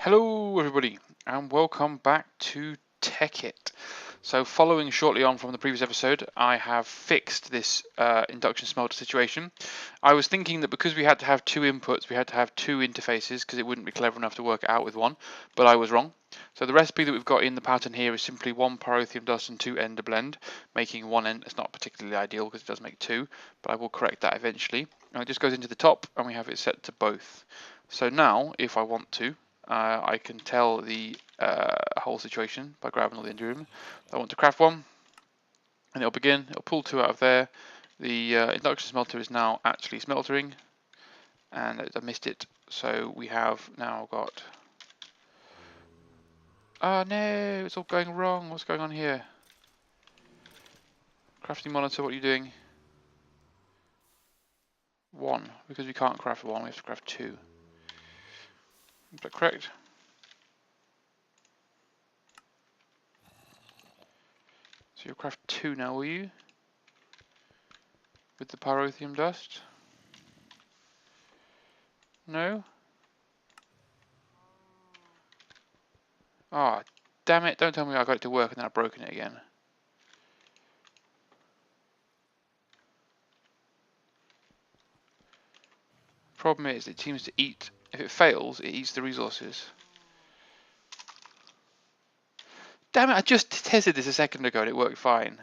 Hello everybody and welcome back to Tekkit. So following shortly on from the previous episode, I have fixed this induction smelter situation. I was thinking that because we had to have two inputs, we had to have two interfaces because it wouldn't be clever enough to work it out with one, but I was wrong. So the recipe that we've got in the pattern here is simply one pyrotheum dust and two ender blend, making one end. It's not particularly ideal because it does make two, but I will correct that eventually. And it just goes into the top and we have it set to both. So now, if I want to, I can tell the whole situation by grabbing all the endurium. I want to craft one, and it'll begin. It'll pull two out of there. The induction smelter is now actually smeltering, and I missed it. So we have now got. Oh no, it's all going wrong. What's going on here? Crafting monitor, what are you doing? One, because we can't craft one, we have to craft two. Is that correct? So you'll craft two now, will you? With the pyrotheum dust? No? Ah, oh, damn it, don't tell me I got it to work and then I've broken it again. Problem is, it seems to eat, if it fails, it eats the resources. Damn it, I just tested this a second ago and it worked fine.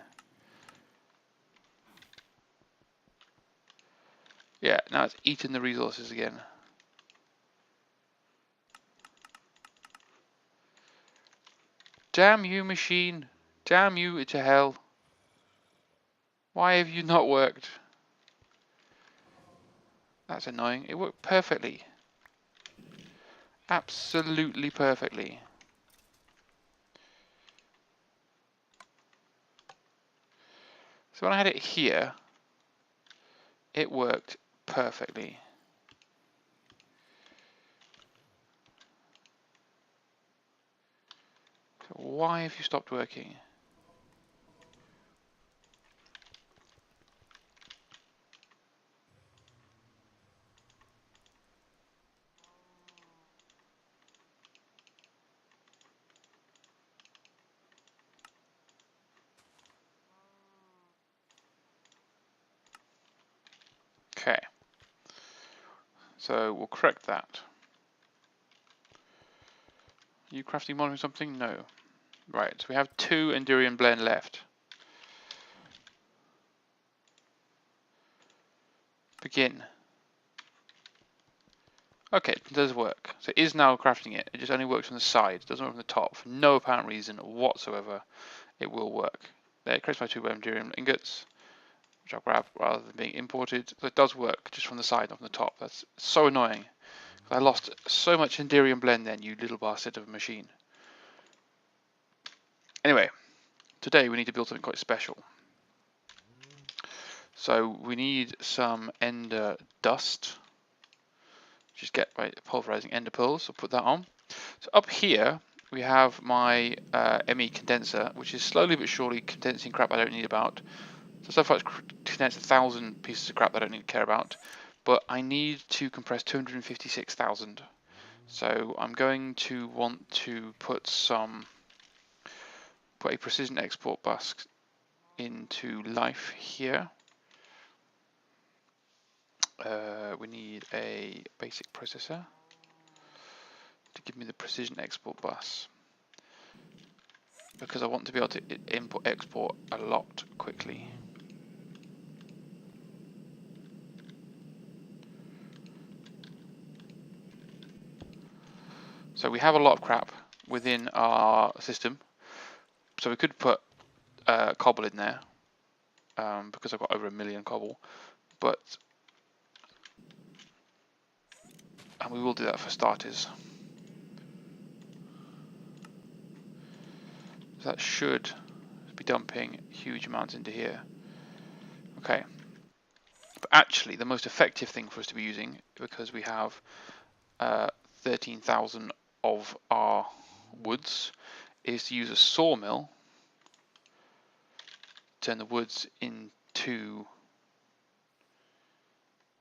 Yeah, now it's eating the resources again. Damn you, machine. Damn you to hell. Why have you not worked? That's annoying. It worked perfectly. Absolutely perfectly. So when I had it here, it worked perfectly. So why have you stopped working? Okay. So we'll correct that. Are you crafting monitoring something? No. Right, so we have two Endurian blend left. Begin. Okay, it does work. So it is now crafting it. It just only works on the side. It doesn't work on the top. For no apparent reason whatsoever, it will work. There, it creates my two Endurium ingots, which I'll grab rather than being imported. So it does work just from the side, not from the top. That's so annoying. I lost so much Endurium blend then, you little bastard of a machine. Anyway, today we need to build something quite special. So we need some ender dust. Just get my pulverizing ender pearls, so put that on. So up here we have my ME condenser, which is slowly but surely condensing crap I don't need about. So far it's condensed 1,000 pieces of crap that I don't need to care about, but I need to compress 256,000. So I'm going to want to put a precision export bus into life here. We need a basic processor to give me the precision export bus, because I want to be able to import export a lot quickly. So we have a lot of crap within our system, so we could put cobble in there, because I've got over 1 million cobble, and we will do that for starters. So that should be dumping huge amounts into here. Okay, but actually the most effective thing for us to be using, because we have 13,000 of our woods, is to use a sawmill, turn the woods into,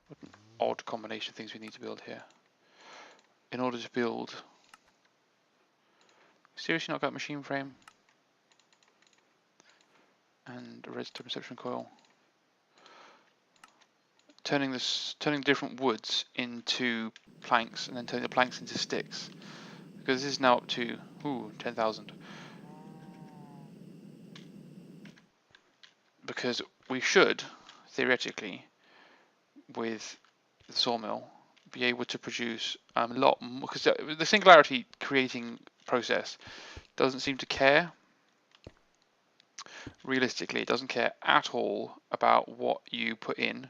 what an odd combination of things we need to build here. In order to build Seriously not got machine frame? And a redstone reception coil. Turning different woods into planks, and then turning the planks into sticks. Because this is now up to 10,000. Because we should, theoretically, with the sawmill, be able to produce a lot more. Because the Singularity creating process doesn't seem to care. Realistically, it doesn't care at all about what you put in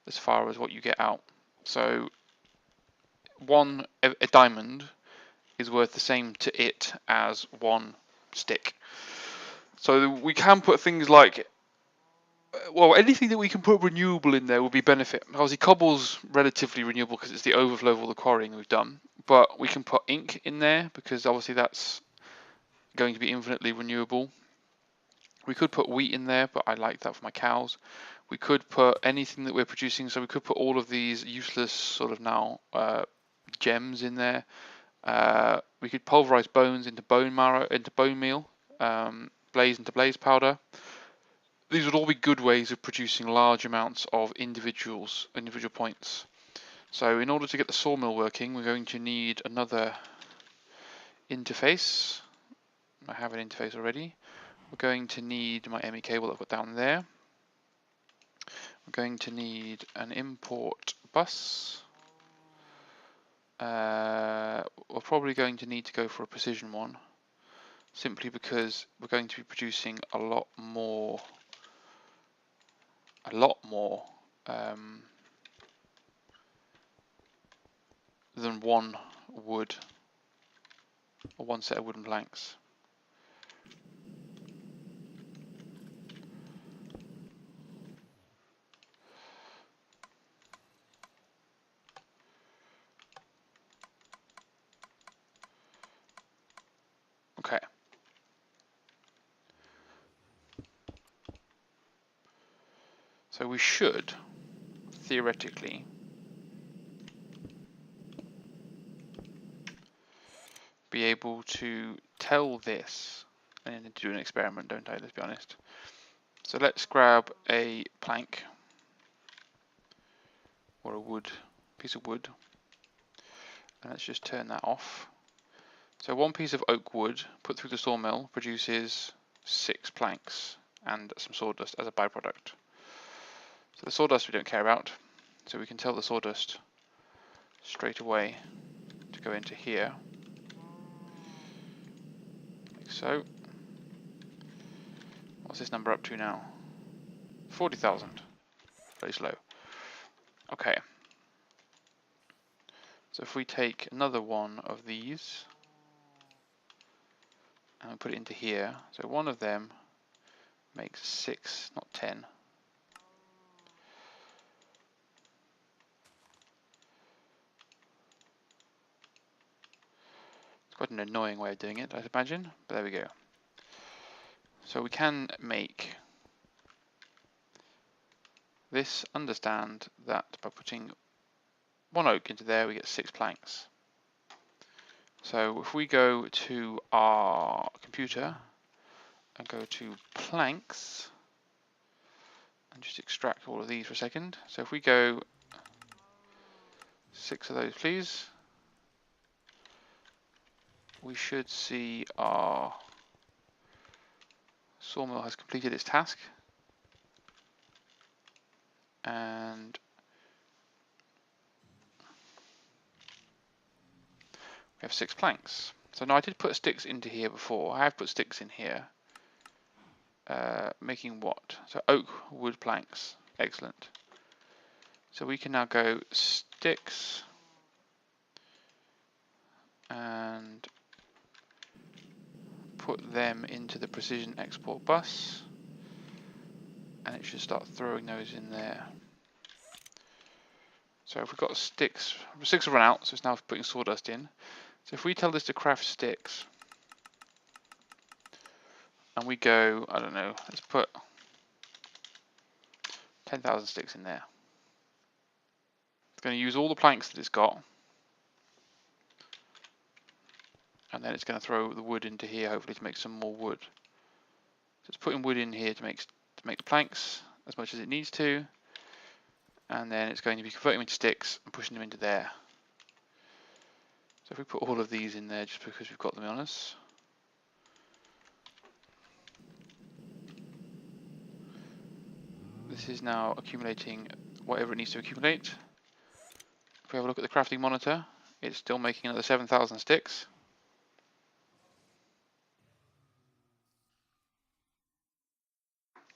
as far as what you get out. So a diamond is worth the same to it as one stick. So we can put things like, well, anything that we can put renewable in there will be benefit. Obviously, cobble's relatively renewable because it's the overflow of all the quarrying we've done. But we can put ink in there because obviously that's going to be infinitely renewable. We could put wheat in there, but I like that for my cows. We could put anything that we're producing, so we could put all of these useless sort of now gems in there. We could pulverize bones into bone marrow, into bone meal, blaze into blaze powder. These would all be good ways of producing large amounts of individual points. So in order to get the sawmill working, we're going to need another interface. I have an interface already. We're going to need my ME cable I've got down there. We're going to need an import bus. We're probably going to need to go for a precision one, simply because we're going to be producing a lot more than one wood or one set of wooden planks. Okay. So we should, theoretically, be able to tell this. I need to do an experiment, don't I? Let's be honest. So let's grab a plank or a piece of wood, and let's just turn that off. So one piece of oak wood put through the sawmill produces 6 planks and some sawdust as a byproduct. So the sawdust we don't care about, so we can tell the sawdust straight away to go into here, like so. What's this number up to now? 40,000. Very slow. Okay. So if we take another one of these and put it into here, so one of them makes 6, not 10. It's quite an annoying way of doing it, I imagine, but there we go. So we can make this understand that by putting one oak into there, we get 6 planks. So if we go to our computer and go to planks and just extract all of these for a second. So if we go 6 of those, please, we should see our sawmill has completed its task. And we have 6 planks. So now I did put sticks into here before. I have put sticks in here. Making what? So oak wood planks. Excellent. So we can now go sticks and put them into the precision export bus, and it should start throwing those in there. So if we've got sticks have run out, so it's now putting sawdust in. So if we tell this to craft sticks, and we go, I don't know, let's put 10,000 sticks in there. It's going to use all the planks that it's got. and then it's going to throw the wood into here, hopefully to make some more wood. So it's putting wood in here to make the planks as much as it needs to, and then it's going to be converting them into sticks and pushing them into there. So if we put all of these in there just because we've got them on us. This is now accumulating whatever it needs to accumulate. If we have a look at the crafting monitor, it's still making another 7,000 sticks.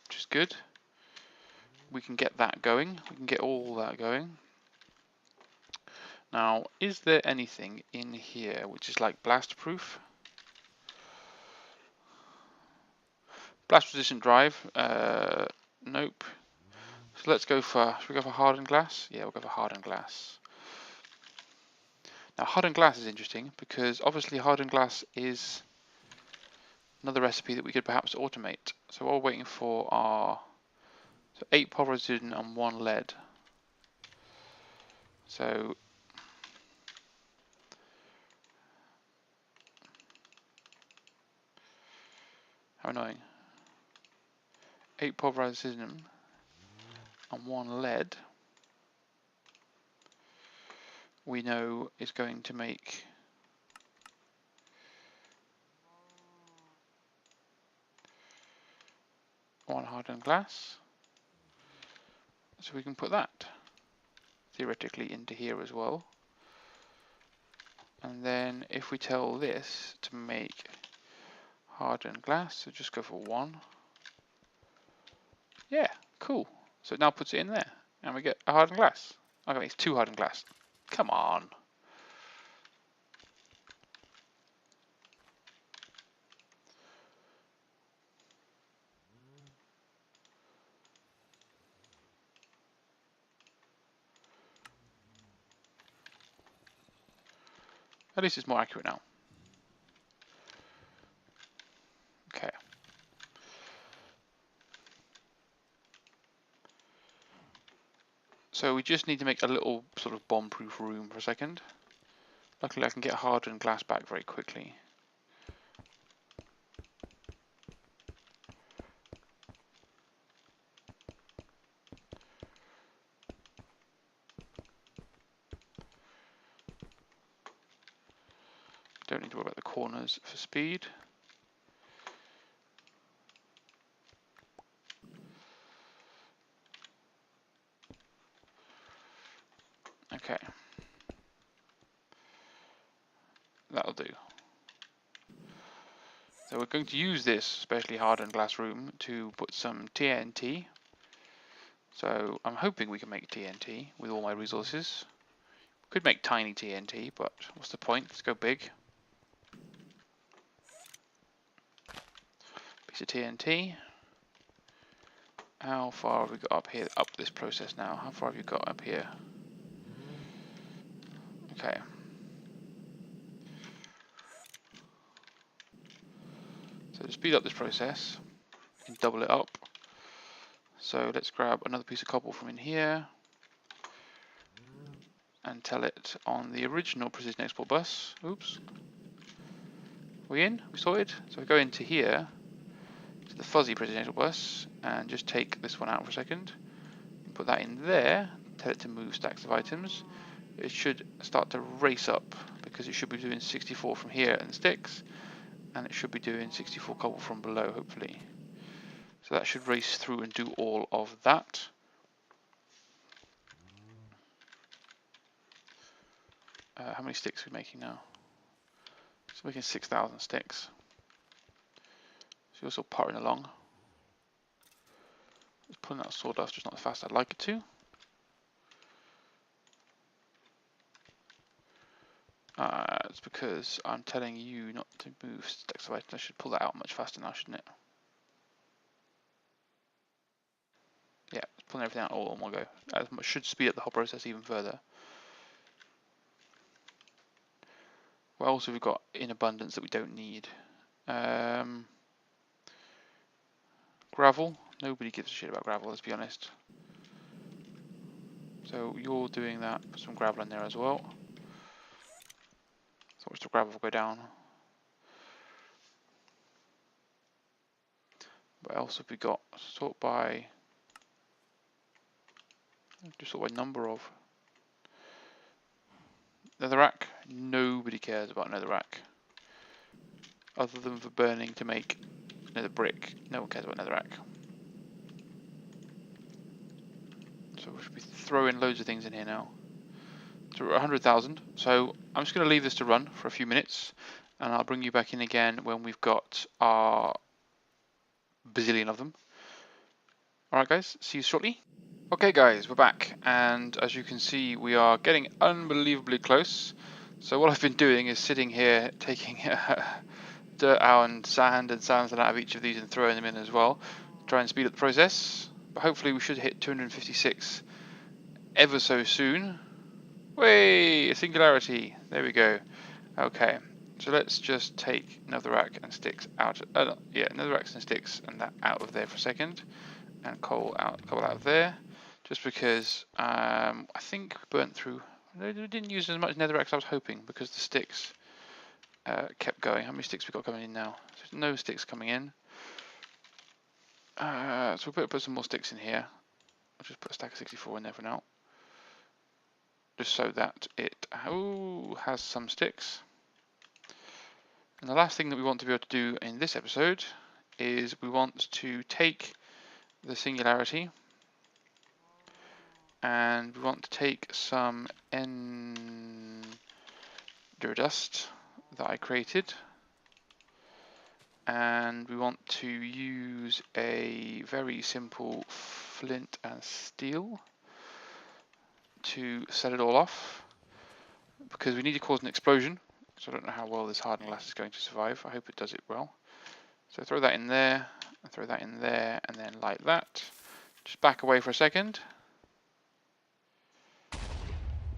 Which is good. We can get that going. We can get all that going. Now, is there anything in here which is like blast proof? Blast resistant drive? Nope. So let's go for, should we go for hardened glass? Yeah, we'll go for hardened glass. Now, hardened glass is interesting because obviously hardened glass is another recipe that we could perhaps automate. So while we're waiting for our 8 pulverized and 1 lead. So how annoying. 8 pulverized and 1 lead we know is going to make 1 hardened glass. So we can put that theoretically into here as well. And then if we tell this to make hardened glass, so just go for 1. Yeah, cool. So it now puts it in there and we get a hardened glass. Okay, it's 2 hardened glass. Come on. At least it's more accurate now. Okay. So we just need to make a little sort of bomb-proof room for a second. Luckily I can get hardened glass back very quickly. Don't need to worry about the corners for speed. Okay. That'll do. So we're going to use this specially hardened glass room to put some TNT. So I'm hoping we can make TNT with all my resources. Could make tiny TNT, but what's the point? Let's go big. Piece of TNT. How far have we got up here? Up this process now. How far have you got up here? Okay. So to speed up this process, we can double it up. So let's grab another piece of cobble from in here and tell it on the original precision export bus. Oops. We in? We sorted? So we go into here, to the fuzzy precision export bus, and just take this one out for a second. Put that in there, tell it to move stacks of items. It should start to race up because it should be doing 64 from here and sticks, and it should be doing 64 cobble from below, hopefully. So that should race through and do all of that. How many sticks are we making now? So we're making 6,000 sticks. So you're also pottering along. It's pulling out sawdust, just not as fast as I'd like it to. It's because I'm telling you not to move stacks of items. I should pull that out much faster now, shouldn't it? Yeah, it's pulling everything out all in one go. That should speed up the whole process even further. What else have we got in abundance that we don't need? Gravel. Nobody gives a shit about gravel, let's be honest. So you're doing that. Put some gravel in there as well. So watch the gravel go down. What else have we got? Sort by, just sort by number of. Netherrack. Nobody cares about netherrack. Other than for burning to make nether brick. No one cares about netherrack. So we should be throwing loads of things in here now. So we're at 100,000. So I'm just going to leave this to run for a few minutes. And I'll bring you back in again when we've got our bazillion of them. Alright guys, see you shortly. Okay guys, we're back, and as you can see we are getting unbelievably close. So what I've been doing is sitting here taking dirt out and sand out of each of these and throwing them in as well, try and speed up the process. But hopefully we should hit 256 ever so soon. Way, Singularity, there we go. Okay, so let's just take netherrack and sticks out, netherracks and sticks and that out of there for a second, and coal out of there. Just because I think we burnt through. We didn't use as much netherrack as I was hoping because the sticks kept going. How many sticks we got coming in now? There's no sticks coming in. So we'll put some more sticks in here. I'll just put a stack of 64 in there for now. Just so that it has some sticks. And the last thing that we want to be able to do in this episode is we want to take the Singularity. And we want to take some ender dust that I created, and we want to use a very simple flint and steel to set it all off, because we need to cause an explosion. So I don't know how well this hardened glass is going to survive. I hope it does it well. So throw that in there, and throw that in there, and then like that. Just back away for a second.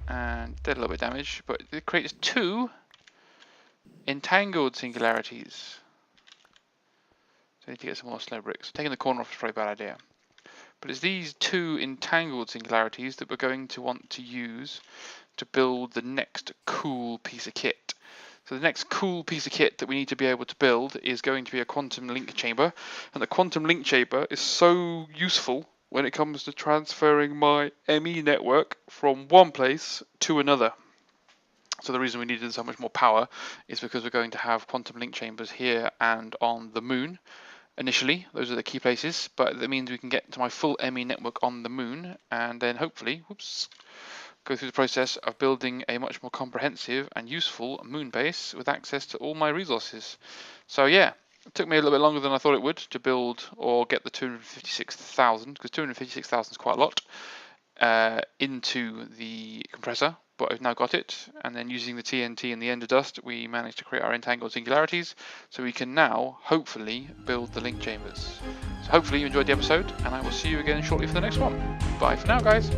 And did a little bit of damage, but it creates 2 entangled singularities. So I need to get some more slow bricks. Taking the corner off is probably a bad idea. But it's these 2 entangled singularities that we're going to want to use to build the next cool piece of kit. So the next cool piece of kit that we need to be able to build is going to be a quantum link chamber. And the quantum link chamber is so useful when it comes to transferring my ME network from one place to another. So the reason we needed so much more power is because we're going to have quantum link chambers here and on the moon. Initially, those are the key places, but that means we can get to my full ME network on the moon, and then hopefully, go through the process of building a much more comprehensive and useful moon base with access to all my resources. So yeah, it took me a little bit longer than I thought it would to build or get the 256,000, because 256,000 is quite a lot, into the compressor, but I've now got it. And then using the TNT and the ender dust, we managed to create our entangled singularities, so we can now hopefully build the link chambers. So hopefully you enjoyed the episode, and I will see you again shortly for the next one. Bye for now, guys.